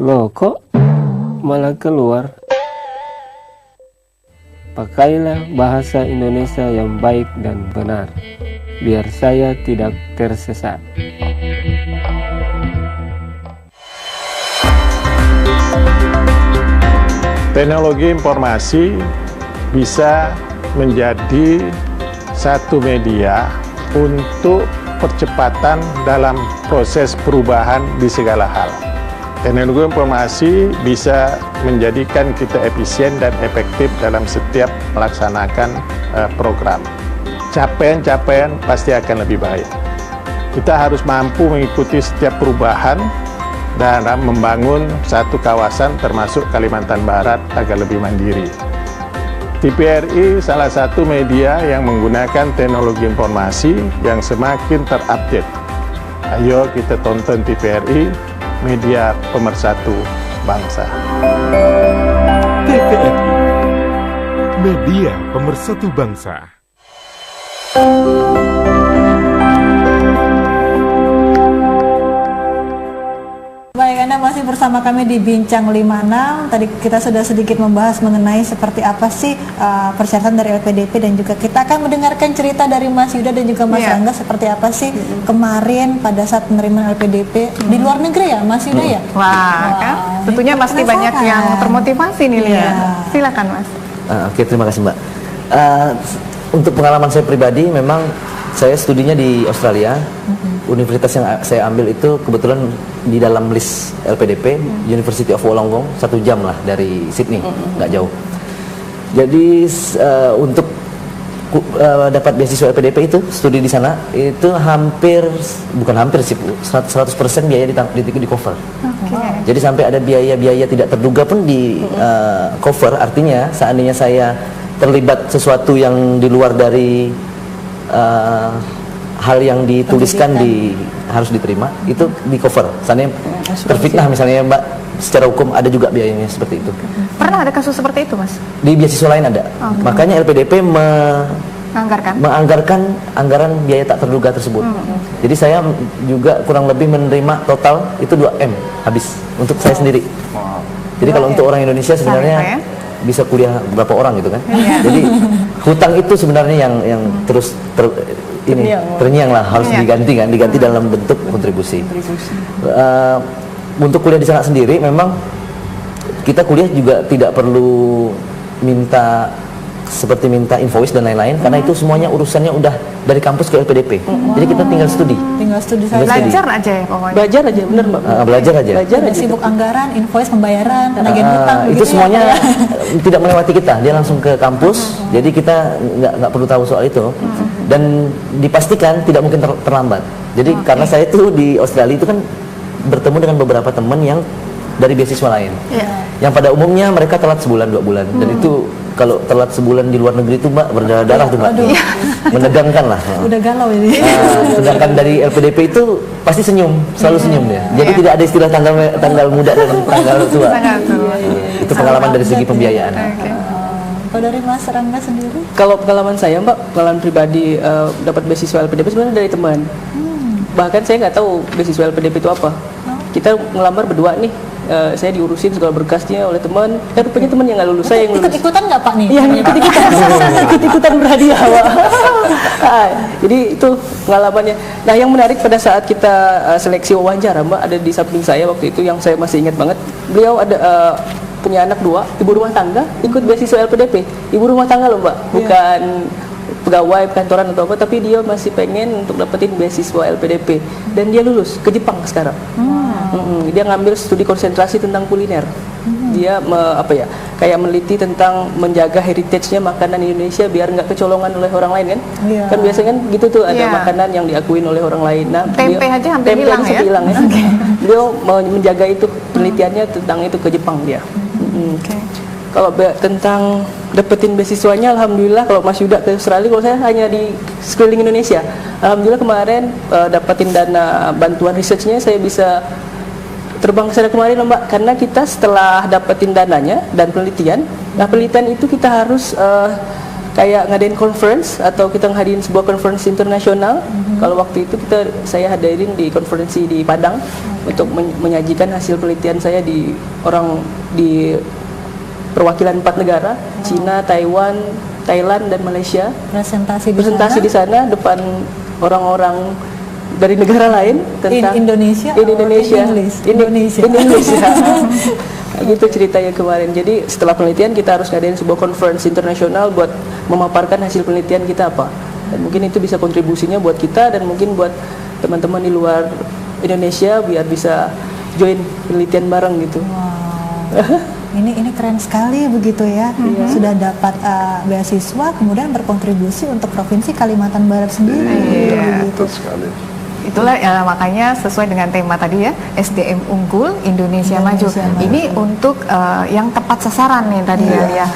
Loh, kok malah keluar? Pakailah bahasa Indonesia yang baik dan benar, biar saya tidak tersesat. Teknologi informasi bisa menjadi satu media untuk percepatan dalam proses perubahan di segala hal. Teknologi informasi bisa menjadikan kita efisien dan efektif dalam setiap melaksanakan program. Capaian-capaian pasti akan lebih baik. Kita harus mampu mengikuti setiap perubahan dan membangun satu kawasan termasuk Kalimantan Barat agar lebih mandiri. TVRI salah satu media yang menggunakan teknologi informasi yang semakin terupdate. Ayo kita tonton TVRI, media pemersatu bangsa. TVRI, media pemersatu bangsa. Baik, Anda masih bersama kami di Bincang 56. Tadi kita sudah sedikit membahas mengenai seperti apa sih persyaratan dari LPDP, dan juga kita akan mendengarkan cerita dari Mas Yuda dan juga Mas Rangga seperti apa sih kemarin pada saat penerimaan LPDP di luar negeri ya Mas Yuda ya? Wah, kan? Tentunya pasti banyak yang termotivasi nih lihat. Silakan Mas. Oke, terima kasih Mbak. Untuk pengalaman saya pribadi, memang saya studinya di Australia. Universitas yang saya ambil itu kebetulan di dalam list LPDP, University of Wollongong, 1 jam lah dari Sydney, nggak jauh. Jadi untuk dapat beasiswa LPDP itu, studi di sana itu bukan hampir sih, 100% biaya di cover. Jadi sampai ada biaya-biaya tidak terduga pun di cover. Artinya seandainya saya terlibat sesuatu yang di luar dari hal yang dituliskan harus diterima, itu di cover. Seandainya terfitnah misalnya Mbak, secara hukum ada juga biayanya seperti itu. Pernah ada kasus seperti itu Mas? Di beasiswa lain ada. Makanya LPDP menganggarkan anggaran biaya tak terduga tersebut. Jadi saya juga kurang lebih menerima total itu 2M habis untuk saya sendiri. Jadi kalau untuk orang Indonesia sebenarnya bisa kuliah berapa orang gitu kan. Jadi hutang itu sebenarnya yang terus terngiang lah, harus diganti dalam bentuk kontribusi. Untuk kuliah di sana sendiri memang kita kuliah juga tidak perlu minta invoice dan lain-lain, karena itu semuanya urusannya udah dari kampus ke LPDP. Jadi kita tinggal studi saja. Belajar aja ya pokoknya. Belajar aja, bener Mbak. Belajar aja. Sibuk anggaran, invoice, pembayaran, penagihan hutang. Itu semuanya tidak melewati kita, dia langsung ke kampus. Jadi kita nggak perlu tahu soal itu. Dan dipastikan tidak mungkin terlambat. Jadi karena saya tuh di Australia itu kan bertemu dengan beberapa teman yang dari beasiswa lain, yang pada umumnya mereka telat sebulan 2 bulan, dan itu kalau telat sebulan di luar negeri itu Mbak berdarah-darah tuh Mbak, menegangkan lah. Udah galau ini. Sedangkan dari LPDP itu pasti selalu senyum dia. Jadi tidak ada istilah tanggal muda dan tanggal tua. Itu pengalaman dari segi pembiayaan. Kalau dari Mas Rangga sendiri? Kalau pengalaman saya Mbak, pengalaman pribadi dapat beasiswa LPDP sebenarnya dari teman. Bahkan saya nggak tahu beasiswa LPDP itu apa. Kita ngelamar berdua nih, saya diurusin segala berkasnya oleh teman. Rupanya teman yang nggak lulus, saya yang lulus. Ikut-ikutan nggak Pak nih? Iya, ikut-ikutan berhadiah Pak. Jadi itu pengalamannya. Nah, yang menarik pada saat kita seleksi wawancara Mbak, ada di samping saya waktu itu yang saya masih ingat banget. Beliau ada punya anak 2, ibu rumah tangga, ikut beasiswa LPDP. Ibu rumah tangga loh Mbak, bukan pegawai kantoran atau apa, tapi dia masih pengen untuk dapetin beasiswa LPDP, dan dia lulus ke Jepang sekarang. Dia ngambil studi konsentrasi tentang kuliner. Dia kayak meneliti tentang menjaga heritage-nya makanan Indonesia biar nggak kecolongan oleh orang lain kan. Kan biasanya kan gitu tuh, ada makanan yang diakuin oleh orang lain. Nah, tempe aja hampir hilang ya. Beliau mau menjaga itu, penelitiannya tentang itu ke Jepang dia. Kalau tentang dapetin beasiswanya, alhamdulillah kalau Mas Yuda ke Australia, kalau saya hanya di sekeliling Indonesia. Alhamdulillah kemarin dapetin dana bantuan researchnya, saya bisa terbang ke sana kemarin Mbak, karena kita setelah dapetin dananya dan penelitian, penelitian itu kita harus kayak ngadain conference atau kita ngadain sebuah conference internasional. Kalau waktu itu saya hadirin di konferensi di Padang untuk menyajikan hasil penelitian saya di perwakilan 4 negara, Cina, Taiwan, Thailand, dan Malaysia. Presentasi di sana depan orang-orang dari negara lain tentang Indonesia. Gitu ceritanya kemarin. Jadi setelah penelitian kita harus ngadain sebuah conference internasional buat memaparkan hasil penelitian kita apa. Dan mungkin itu bisa kontribusinya buat kita dan mungkin buat teman-teman di luar Indonesia biar bisa join penelitian bareng gitu. Ini keren sekali begitu ya. Sudah dapat beasiswa, kemudian berkontribusi untuk Provinsi Kalimantan Barat sendiri. Betul sekali. Itulah makanya sesuai dengan tema tadi ya, SDM unggul Indonesia maju. Ini untuk yang tepat sasaran nih tadi ya.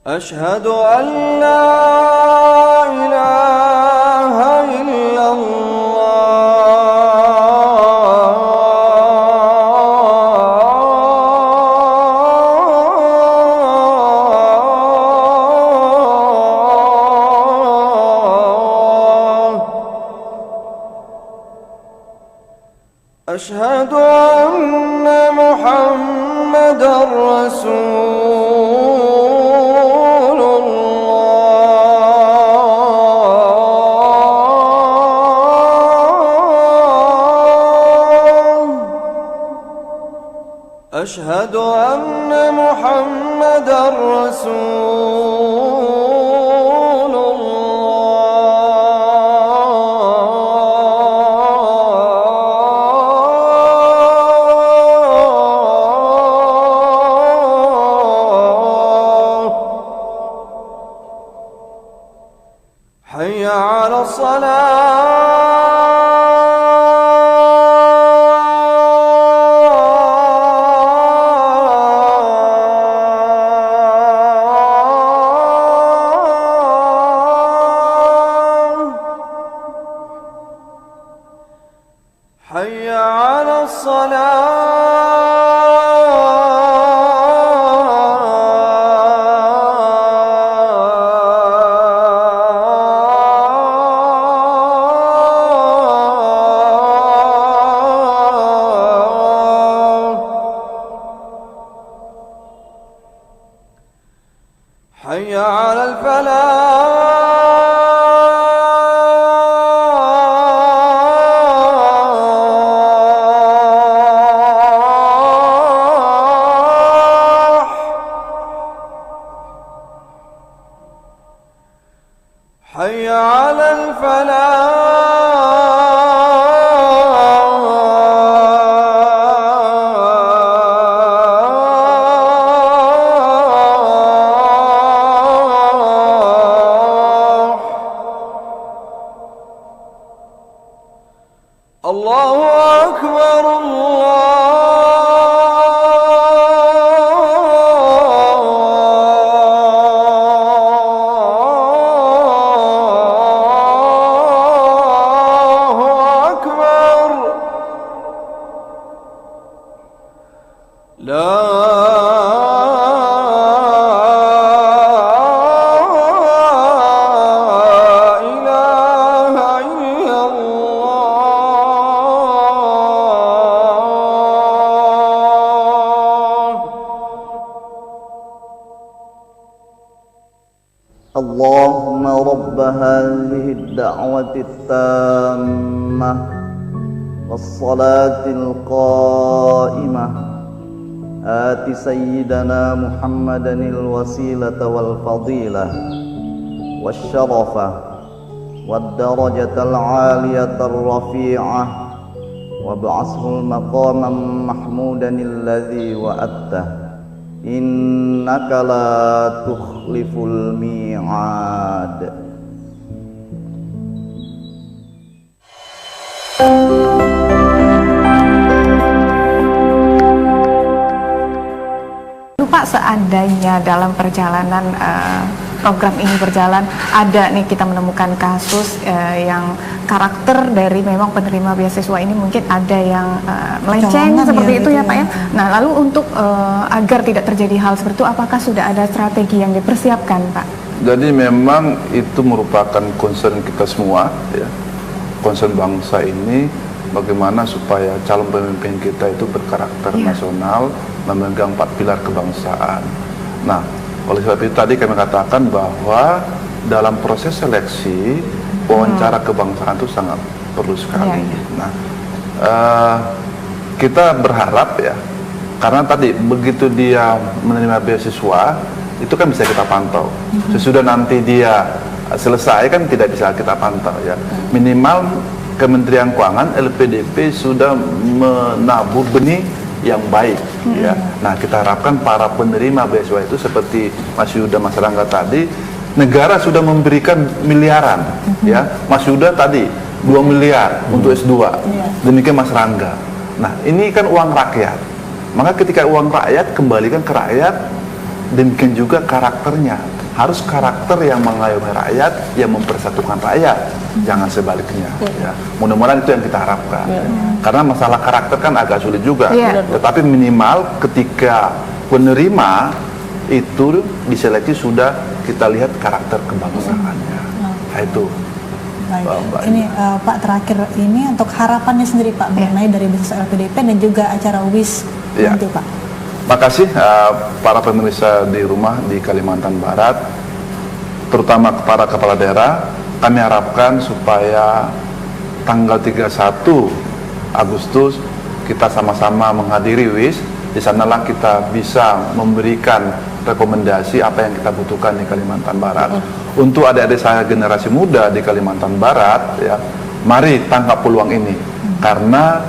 أشهد أن لا إله إلا أشهد أن محمدًا رسول الله أشهد أن محمدًا رسول حي على الصلاة حي على حي على الفلاح حي على الفلاح الله أكبر الله أكبر لا إله إلا الله اللهم رب هذه الدعوة التامة والصلاة القائمة آت سيدنا محمدا الوسيلة والفضيلة والشرفة والدرجة العالية الرفيعة وابعثه المقاما محمودا الذي وعدته إنك لا تخلف الميعاد. Lupa seandainya dalam perjalanan program ini berjalan ada nih kita menemukan kasus yang karakter dari memang penerima beasiswa ini mungkin ada yang melenceng seperti itu ya Pak ya. Nah lalu untuk agar tidak terjadi hal seperti itu apakah sudah ada strategi yang dipersiapkan Pak? Jadi memang itu merupakan concern kita semua ya. Concern bangsa ini bagaimana supaya calon pemimpin kita itu berkarakter nasional, memegang 4 pilar kebangsaan. Nah, oleh sebab itu tadi kami katakan bahwa dalam proses seleksi wawancara kebangsaan itu sangat perlu sekali. Nah, kita berharap ya, karena tadi begitu dia menerima beasiswa itu kan bisa kita pantau. Sesudah nanti dia selesai kan tidak bisa kita pantau ya. Minimal Kementerian Keuangan LPDP sudah menabur benih yang baik ya. Nah kita harapkan para penerima beasiswa itu seperti Mas Yuda, Mas Rangga tadi, negara sudah memberikan miliaran ya. Mas Yuda tadi 2 miliar untuk S2, demikian Mas Rangga. Nah ini kan uang rakyat, maka ketika uang rakyat kembalikan ke rakyat, demikian juga karakternya. Harus karakter yang mengayomi rakyat, yang mempersatukan rakyat, jangan sebaliknya. Ya. Mudah-mudahan itu yang kita harapkan. Karena masalah karakter kan agak sulit juga. Tetapi minimal ketika penerima itu diseleksi sudah kita lihat karakter kebangsaannya. Nah, itu. Baik. Ini Pak terakhir ini untuk harapannya sendiri Pak mengenai dari beasiswa LPDP dan juga acara WIS nanti Pak. Makasih para pemirsa di rumah di Kalimantan Barat, terutama para kepala daerah. Kami harapkan supaya tanggal 31 Agustus kita sama-sama menghadiri WIS. Di sanalah kita bisa memberikan rekomendasi apa yang kita butuhkan di Kalimantan Barat. Untuk adik-adik saya generasi muda di Kalimantan Barat, ya, mari tangkap peluang ini karena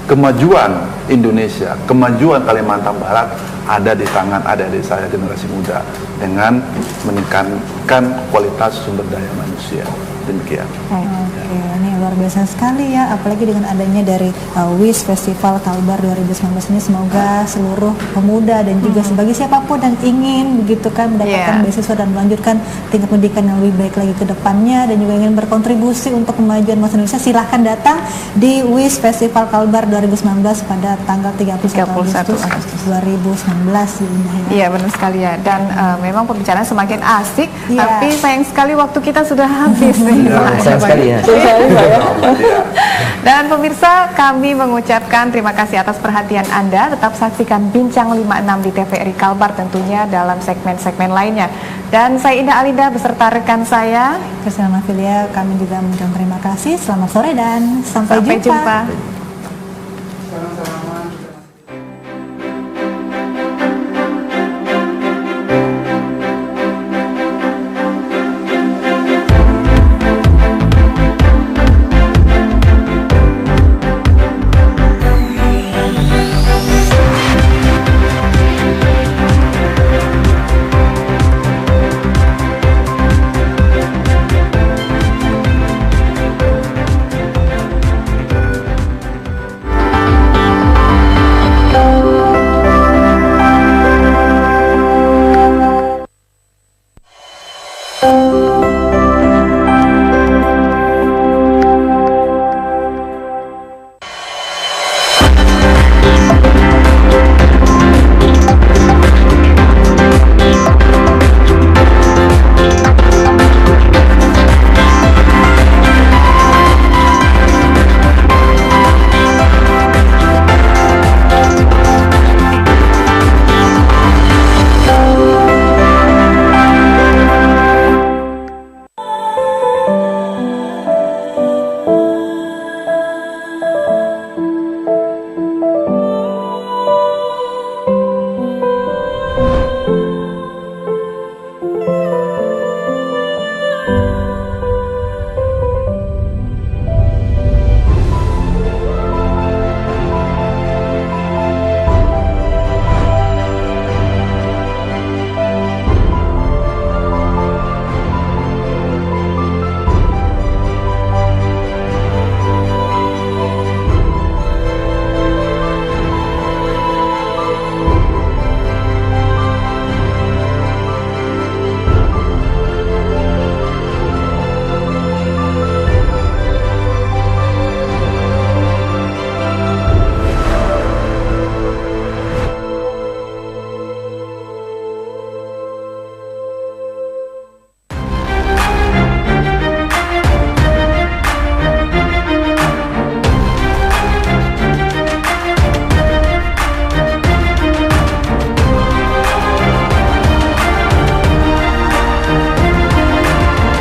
kemajuan Indonesia, kemajuan Kalimantan Barat ada di tangan adik-adik saya generasi muda dengan meningkatkan kualitas sumber daya manusia. Demikian. Oke, ini luar biasa sekali ya, apalagi dengan adanya dari WIS Festival Kalbar 2019 ini, semoga seluruh pemuda dan juga sebagai siapapun yang ingin begitu kan mendapatkan beasiswa dan melanjutkan tingkat pendidikan yang lebih baik lagi ke depannya dan juga ingin berkontribusi untuk kemajuan bangsa Indonesia, silahkan datang di WIS Festival Kalbar 2019 pada tanggal 31 Agustus 2019. Iya, benar sekali ya. Dan memang pembicaraan semakin asik, tapi sayang sekali waktu kita sudah habis. Sayang sekali ya. Dan pemirsa, kami mengucapkan terima kasih atas perhatian Anda. Tetap saksikan Bincang 56 di TVRI Kalbar tentunya dalam segmen-segmen lainnya. Dan saya Indah Alida beserta rekan saya Kristina Filia, kami juga mengucapkan terima kasih. Selamat sore dan sampai jumpa.